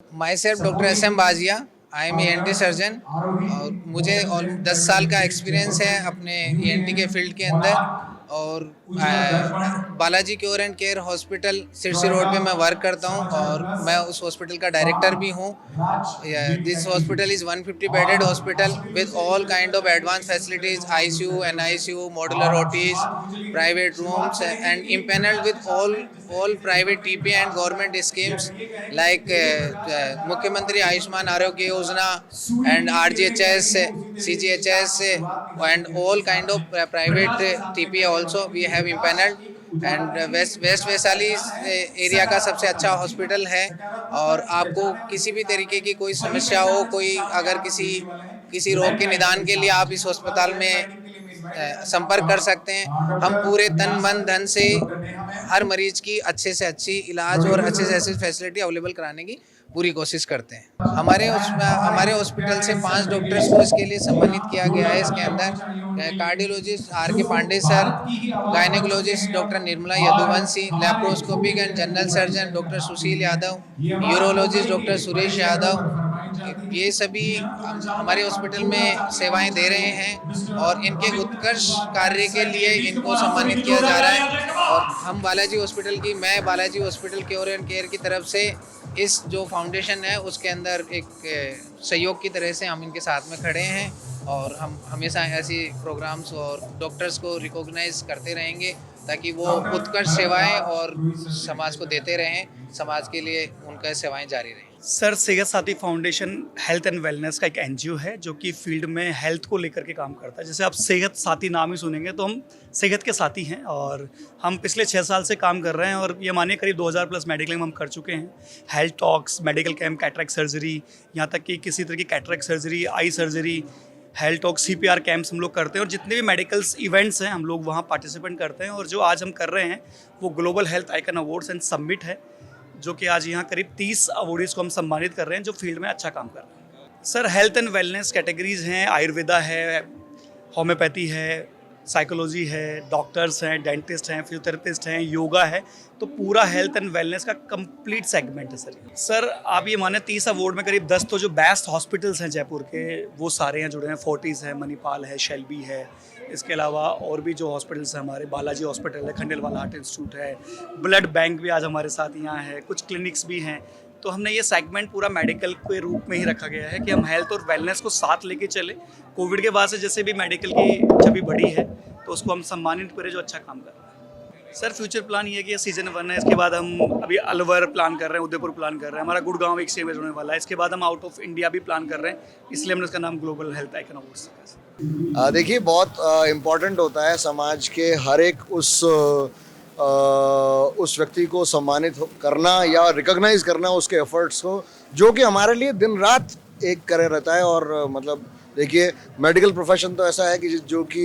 My self doctor S M Bajiya. I am ENT surgeon और मुझे 10 साल का एक्सपीरियंस है अपने ENT के फील्ड के अंदर। और Balaji cure and care hospital Sirsi road पे मैं वर्क करता हूँ और मैं उस हॉस्पिटल का डायरेक्टर भी हूँ। This hospital is 150 bedded hospital with all kind of advance facilities, ICU, NICU, modular OTs, private rooms, and impaneled with all private TP and government schemes like Mukhyamantri Ayushman Arogya Yojana and RGHS, CGHS, and all kind of private TP also we have impaneled। And west Vaishali area का सबसे अच्छा hospital है। और आपको किसी भी तरीके की कोई समस्या हो, कोई अगर किसी रोग के निदान के लिए आप इस अस्पताल में संपर्क कर सकते हैं। हम पूरे तन मन धन से हर मरीज की अच्छे से अच्छी इलाज और अच्छे से अच्छी फैसिलिटी अवेलेबल कराने की पूरी कोशिश करते हैं। हमारे हॉस्पिटल से 5 डॉक्टर्स को इसके लिए सम्मानित किया गया है। इसके अंदर cardiologist RK Pande sir, gynaecologist doctor Nirmala Yaduvanshi, laparoscopic and general surgeon doctor Sushil Yadav, urologist doctor Suresh Yadav, ये सभी हमारे हॉस्पिटल में सेवाएं दे रहे हैं और इनके उत्कृष्ट कार्य के लिए इनको सम्मानित किया जा रहा है। और हम मैं Balaji hospital cure and care की तरफ से इस जो फाउंडेशन है उसके अंदर एक सहयोग की तरह से हम इनके साथ में खड़े हैं और हम हमेशा ऐसी प्रोग्राम्स और डॉक्टर्स को रिकॉग्नाइज करते रहेंगे ताकि वो उत्कृष्ट सेवाएं और समाज को देते रहें, समाज के लिए उनका सेवाएं जारी रहें। सर, सेहत साथी फाउंडेशन हेल्थ एंड वेलनेस का एक NGO है जो कि फील्ड में हेल्थ को लेकर के काम करता है। जैसे आप सेहत साथी नाम ही सुनेंगे तो हम सेहत के साथी हैं और हम पिछले 6 साल से काम कर रहे हैं और ये मानिए करीब 2000 प्लस मेडिकल कैम्प हम कर चुके हैं। Health talks, medical camp, cataract surgery, यहाँ तक कि किसी तरह की cataract surgery, eye surgery, health talk, CPR camps हम लोग करते हैं और जितने भी मेडिकल्स इवेंट्स हैं हम लोग वहाँ पार्टिसिपेट करते हैं। और जो आज हम कर रहे हैं वो global health icon awards and summit है, जो कि आज यहाँ करीब 30 अवार्डीज़ को हम सम्मानित कर रहे हैं जो फील्ड में अच्छा काम कर रहे हैं। Sir, health and wellness categories हैं, आयुर्वेदा है, होम्योपैथी है, साइकोलॉजी है, डॉक्टर्स हैं, डेंटिस्ट हैं, फिजियोथेरेपिस्ट हैं, योगा है, तो पूरा हेल्थ एंड वेलनेस का कंप्लीट सेगमेंट है सर। आप ये माने 30 अवार्ड में करीब 10 तो जो बेस्ट हॉस्पिटल्स हैं जयपुर के वो सारे हैं जुड़े हैं। फोर्टिस है, मणिपाल है, शेल्बी है, इसके अलावा और भी जो हॉस्पिटल्स हैं हमारे, बालाजी हॉस्पिटल है, खंडेलवाला हार्ट इंस्टीट्यूट है, ब्लड बैंक भी आज हमारे साथ यहाँ है, कुछ क्लिनिक्स भी हैं। तो हमने ये सेगमेंट पूरा मेडिकल के रूप में ही रखा गया है कि हम हेल्थ और वेलनेस को साथ लेके चले। कोविड के बाद से जैसे भी मेडिकल की छवि बढ़ी है तो उसको हम सम्मानित करें जो अच्छा काम कर रहा है। सर, फ्यूचर प्लान ये है कि सीजन 1 है, इसके बाद हम अभी अलवर प्लान कर रहे हैं, उदयपुर प्लान कर रहे हैं, हमारा गुड़गांव एक सेम होने वाला है। इसके बाद हम आउट ऑफ इंडिया भी प्लान कर रहे हैं, इसलिए हमने उसका नाम ग्लोबल हेल्थ आइकन अवार्ड्स रखा है। देखिए, बहुत इम्पॉर्टेंट होता है समाज के हर एक उस व्यक्ति को सम्मानित करना या रिकॉग्नाइज करना उसके एफर्ट्स को, जो कि हमारे लिए दिन रात एक करे रहता है। और मतलब देखिए, मेडिकल प्रोफेशन तो ऐसा है कि जो कि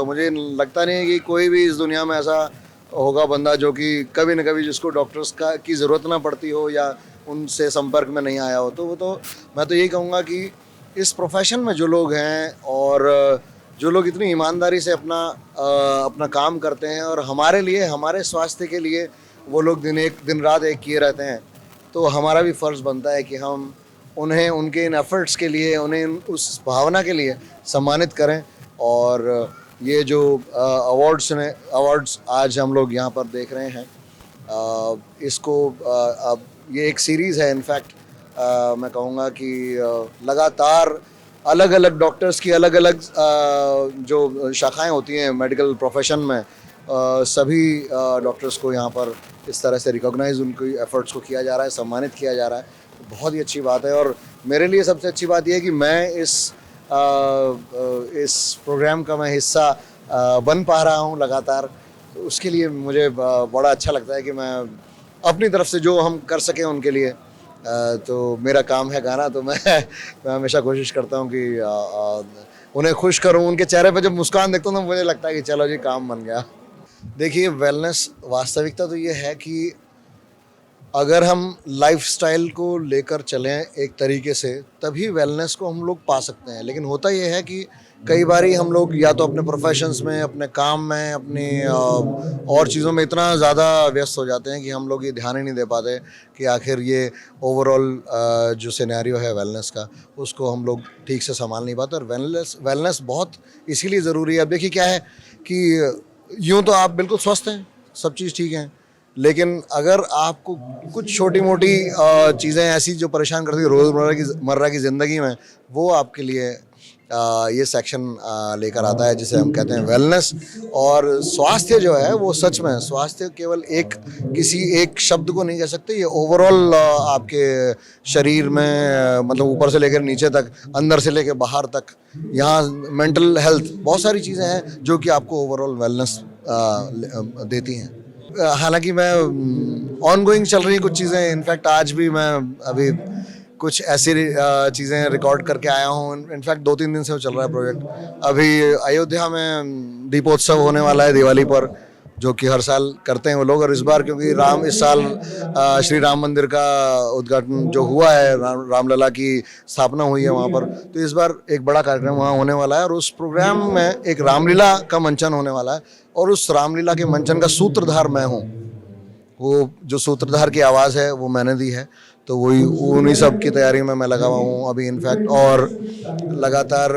मुझे लगता नहीं है कि कोई भी इस दुनिया में ऐसा होगा बंदा जो कि कभी न कभी जिसको डॉक्टर्स की ज़रूरत ना पड़ती हो या उनसे संपर्क में नहीं आया हो। तो मैं तो यही कहूँगा कि इस प्रोफेशन में जो लोग हैं और जो लोग इतनी ईमानदारी से अपना काम करते हैं और हमारे लिए, हमारे स्वास्थ्य के लिए वो लोग दिन रात एक किए रहते हैं, तो हमारा भी फ़र्ज़ बनता है कि हम उन्हें उनके इन एफ़र्ट्स के लिए, उन्हें उस भावना के लिए सम्मानित करें। और ये जो अवार्ड्स आज हम लोग यहाँ पर देख रहे हैं, इसको अब ये एक सीरीज़ है। इनफैक्ट मैं कहूँगा कि लगातार अलग अलग डॉक्टर्स की अलग अलग जो शाखाएं होती हैं मेडिकल प्रोफेशन में, सभी डॉक्टर्स को यहाँ पर इस तरह से रिकॉग्नाइज, उनकी एफ़र्ट्स को किया जा रहा है, सम्मानित किया जा रहा है। बहुत ही अच्छी बात है। और मेरे लिए सबसे अच्छी बात यह है कि मैं इस प्रोग्राम का मैं हिस्सा बन पा रहा हूँ लगातार। तो उसके लिए मुझे बड़ा अच्छा लगता है कि मैं अपनी तरफ से जो हम कर सकें उनके लिए, तो मेरा काम है गाना, तो मैं हमेशा कोशिश करता हूँ कि उन्हें खुश करूँ। उनके चेहरे पे जब मुस्कान देखता हूँ तो मुझे लगता है कि चलो जी, काम बन गया। देखिए, वेलनेस वास्तविकता तो ये है कि अगर हम लाइफस्टाइल को लेकर चलें एक तरीके से, तभी वेलनेस को हम लोग पा सकते हैं। लेकिन होता ये है कि कई बारी हम लोग या तो अपने प्रोफेशंस में, अपने काम में, अपनी और चीज़ों में इतना ज़्यादा व्यस्त हो जाते हैं कि हम लोग ये ध्यान ही नहीं दे पाते कि आखिर ये ओवरऑल जो सिनेरियो है वेलनेस का, उसको हम लोग ठीक से संभाल नहीं पाते। और वेलनेस बहुत इसीलिए ज़रूरी है। अब देखिए क्या है कि यूँ तो आप बिल्कुल स्वस्थ हैं, सब चीज़ ठीक है, लेकिन अगर आपको कुछ छोटी मोटी चीज़ें ऐसी जो परेशान करती है रोज़मर्रा की ज़िंदगी में, वो आपके लिए ये सेक्शन लेकर आता है जिसे हम कहते हैं वेलनेस। और स्वास्थ्य जो है वो सच में, स्वास्थ्य केवल किसी एक शब्द को नहीं कह सकते, ये ओवरऑल आपके शरीर में मतलब ऊपर से लेकर नीचे तक, अंदर से लेकर बाहर तक, यहाँ मेंटल हेल्थ, बहुत सारी चीज़ें हैं जो कि आपको ओवरऑल वेलनेस देती हैं। हालांकि मैं ऑनगोइंग चल रही कुछ चीज़ें, इनफैक्ट आज भी मैं अभी कुछ ऐसी चीज़ें रिकॉर्ड करके आया हूँ। इनफैक्ट 2-3 दिन से वो चल रहा है प्रोजेक्ट। अभी अयोध्या में दीपोत्सव होने वाला है दिवाली पर, जो कि हर साल करते हैं वो लोग। और इस बार क्योंकि इस साल श्री राम मंदिर का उद्घाटन जो हुआ है, रामलला की स्थापना हुई है वहाँ पर, तो इस बार एक बड़ा कार्यक्रम वहाँ होने वाला है। और उस प्रोग्राम में एक रामलीला का मंचन होने वाला है, और उस रामलीला के मंचन का सूत्रधार मैं हूँ। वो जो सूत्रधार की आवाज़ है वो मैंने दी है, तो वही उन्हीं सब की तैयारी में मैं लगा हुआ हूँ अभी इनफैक्ट। और लगातार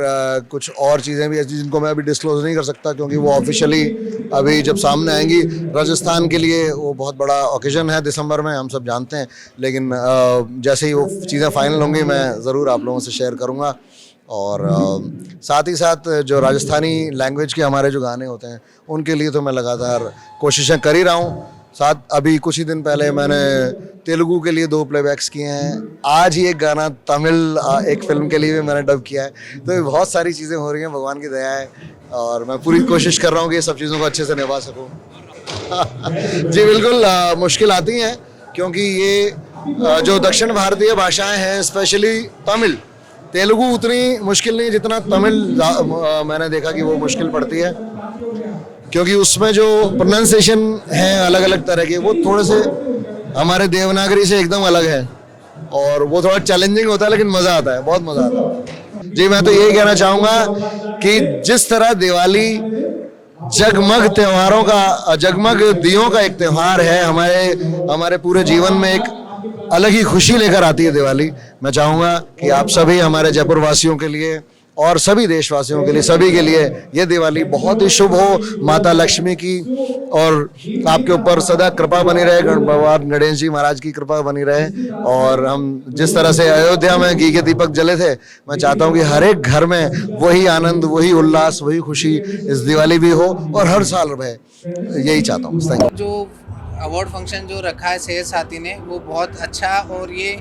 कुछ और चीज़ें भी ऐसी जिनको मैं अभी डिस्क्लोज नहीं कर सकता, क्योंकि वो ऑफिशियली अभी जब सामने आएंगी। राजस्थान के लिए वो बहुत बड़ा ओकेजन है दिसंबर में, हम सब जानते हैं, लेकिन जैसे ही वो चीज़ें फाइनल होंगी मैं ज़रूर आप लोगों से शेयर करूँगा। और साथ ही साथ जो राजस्थानी लैंग्वेज के हमारे जो गाने होते हैं उनके लिए तो मैं लगातार कोशिशें कर ही रहा हूँ। साथ अभी कुछ ही दिन पहले मैंने तेलुगु के लिए 2 प्लेबैक्स किए हैं। आज ही एक गाना तमिल एक फिल्म के लिए भी मैंने डब किया है। तो ये बहुत सारी चीज़ें हो रही हैं, भगवान की दया है, और मैं पूरी कोशिश कर रहा हूँ कि ये सब चीज़ों को अच्छे से निभा सकूँ। जी बिल्कुल, मुश्किल आती हैं, क्योंकि ये जो दक्षिण भारतीय भाषाएं हैं, स्पेशली तमिल, तेलुगु उतनी मुश्किल नहीं जितना तमिल मैंने देखा कि वो मुश्किल पड़ती है, क्योंकि उसमें जो प्रोनाउंसिएशन है अलग अलग तरह के, वो थोड़े से हमारे देवनागरी से एकदम अलग है, और वो थोड़ा चैलेंजिंग होता है, लेकिन मज़ा आता है, बहुत मज़ा आता है। जी मैं तो यही कहना चाहूँगा कि जिस तरह दिवाली जगमग त्योहारों का, जगमग दियों का एक त्यौहार है, हमारे पूरे जीवन में एक अलग ही खुशी लेकर आती है दिवाली। मैं चाहूँगा कि आप सभी हमारे जयपुर वासियों के लिए और सभी देशवासियों के लिए, सभी के लिए ये दिवाली बहुत ही शुभ हो। माता लक्ष्मी की और आपके ऊपर सदा कृपा बनी रहे, भगवान गणेश जी महाराज की कृपा बनी रहे। और हम जिस तरह से अयोध्या में घी के दीपक जले थे, मैं चाहता हूँ कि हर एक घर में वही आनंद, वही उल्लास, वही खुशी इस दिवाली भी हो, और हर साल रहे। यही चाहता हूँ। जो अवार्ड फंक्शन जो रखा है सेहत साथी ने, वो बहुत अच्छा, और ये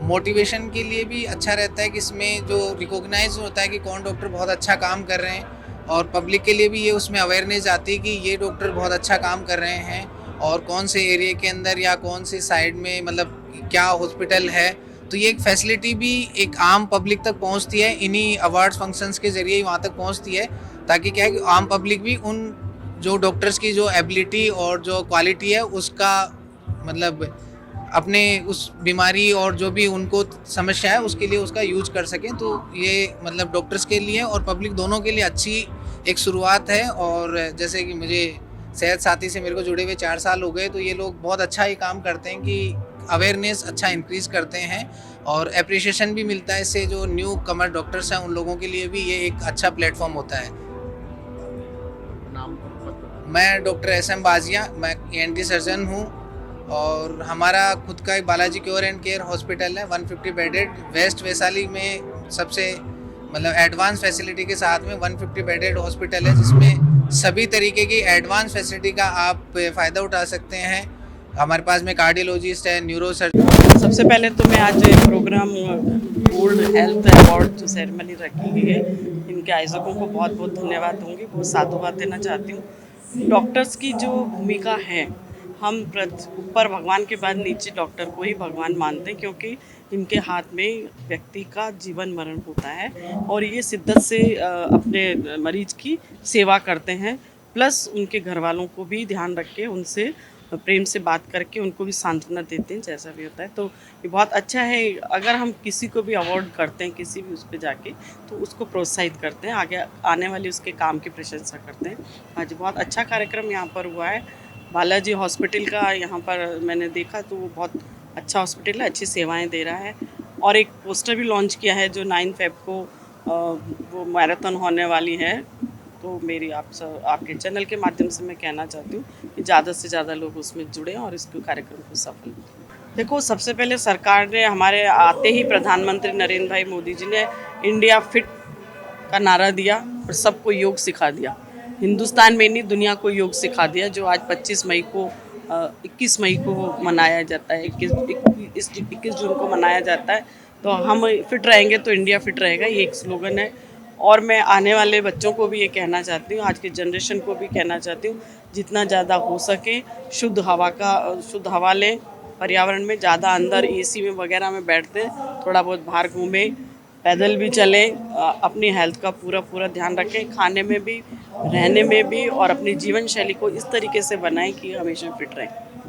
मोटिवेशन के लिए भी अच्छा रहता है कि इसमें जो रिकॉग्नाइज होता है कि कौन डॉक्टर बहुत अच्छा काम कर रहे हैं, और पब्लिक के लिए भी ये उसमें अवेयरनेस आती है कि ये डॉक्टर बहुत अच्छा काम कर रहे हैं, और कौन से एरिया के अंदर या कौन सी साइड में मतलब क्या हॉस्पिटल है। तो ये एक फैसिलिटी भी एक आम पब्लिक तक पहुंचती है, इन्हीं अवार्ड्स फंक्शंस के ज़रिए ही वहाँ तक पहुँचती है, ताकि क्या है कि आम पब्लिक भी उन जो डॉक्टर्स की जो एबिलिटी और जो क्वालिटी है उसका मतलब अपने उस बीमारी और जो भी उनको समस्या है उसके लिए उसका यूज कर सकें। तो ये मतलब डॉक्टर्स के लिए और पब्लिक दोनों के लिए अच्छी एक शुरुआत है। और जैसे कि मुझे सेहत साथी से मेरे को जुड़े हुए 4 साल हो गए, तो ये लोग बहुत अच्छा ये काम करते हैं कि अवेयरनेस अच्छा इंक्रीज़ करते हैं, और अप्रिशिएशन भी मिलता है इससे। जो न्यू कमर डॉक्टर्स हैं उन लोगों के लिए भी ये एक अच्छा प्लेटफॉर्म होता है। मैं डॉक्टर SM बाजिया, मैं ENT सर्जन हूँ, और हमारा खुद का एक Balaji cure and care hospital है 150 बेडेड, वेस्ट वैशाली में सबसे मतलब एडवांस फैसिलिटी के साथ में 150 बेडेड हॉस्पिटल है, जिसमें सभी तरीके की एडवांस फैसिलिटी का आप फ़ायदा उठा सकते हैं। हमारे पास में कार्डियोलॉजिस्ट है, न्यूरो सर्जन। सबसे पहले तो मैं आज प्रोग्राम गोल्ड हेल्थ अवार्ड जो सेरेमनी रखी गई है, इनके आयोजकों को बहुत बहुत धन्यवाद दूंगी, बहुत साधुवाद देना चाहती हूँ। डॉक्टर्स की जो भूमिका है, हम ऊपर भगवान के बाद नीचे डॉक्टर को ही भगवान मानते हैं, क्योंकि इनके हाथ में व्यक्ति का जीवन मरण होता है, और ये शिद्दत से अपने मरीज की सेवा करते हैं, प्लस उनके घर वालों को भी ध्यान रख के उनसे प्रेम से बात करके उनको भी सांत्वना देते हैं, जैसा भी होता है। तो ये बहुत अच्छा है, अगर हम किसी को भी अवार्ड करते हैं किसी भी उस पर जाके, तो उसको प्रोत्साहित करते हैं, आगे आने वाले उसके काम की प्रशंसा करते हैं। आज बहुत अच्छा कार्यक्रम यहाँ पर हुआ है। बालाजी हॉस्पिटल का यहाँ पर मैंने देखा तो वो बहुत अच्छा हॉस्पिटल है, अच्छी सेवाएं दे रहा है। और एक पोस्टर भी लॉन्च किया है जो 9 फेब को वो मैराथन होने वाली है। तो मेरी आपके चैनल के माध्यम से मैं कहना चाहती हूँ कि ज़्यादा से ज़्यादा लोग उसमें जुड़ें और इस कार्यक्रम को सफल बनाएं। देखो, सबसे पहले सरकार ने हमारे आते ही प्रधानमंत्री नरेंद्र भाई मोदी जी ने इंडिया फिट का नारा दिया और सबको योग सिखा दिया। हिंदुस्तान में नहीं, दुनिया को योग सिखा दिया, जो आज 21 मई को मनाया जाता है, 21 जून को मनाया जाता है। तो हम फिट रहेंगे तो इंडिया फिट रहेगा, ये एक स्लोगन है। और मैं आने वाले बच्चों को भी ये कहना चाहती हूँ, आज की जनरेशन को भी कहना चाहती हूँ, जितना ज़्यादा हो सके शुद्ध हवा लें, पर्यावरण में ज़्यादा अंदर एसी में वगैरह में बैठते, थोड़ा बहुत बाहर घूमें, पैदल भी चलें, अपनी हेल्थ का पूरा ध्यान रखें, खाने में भी, रहने में भी, और अपनी जीवन शैली को इस तरीके से बनाएं कि हमेशा फिट रहें।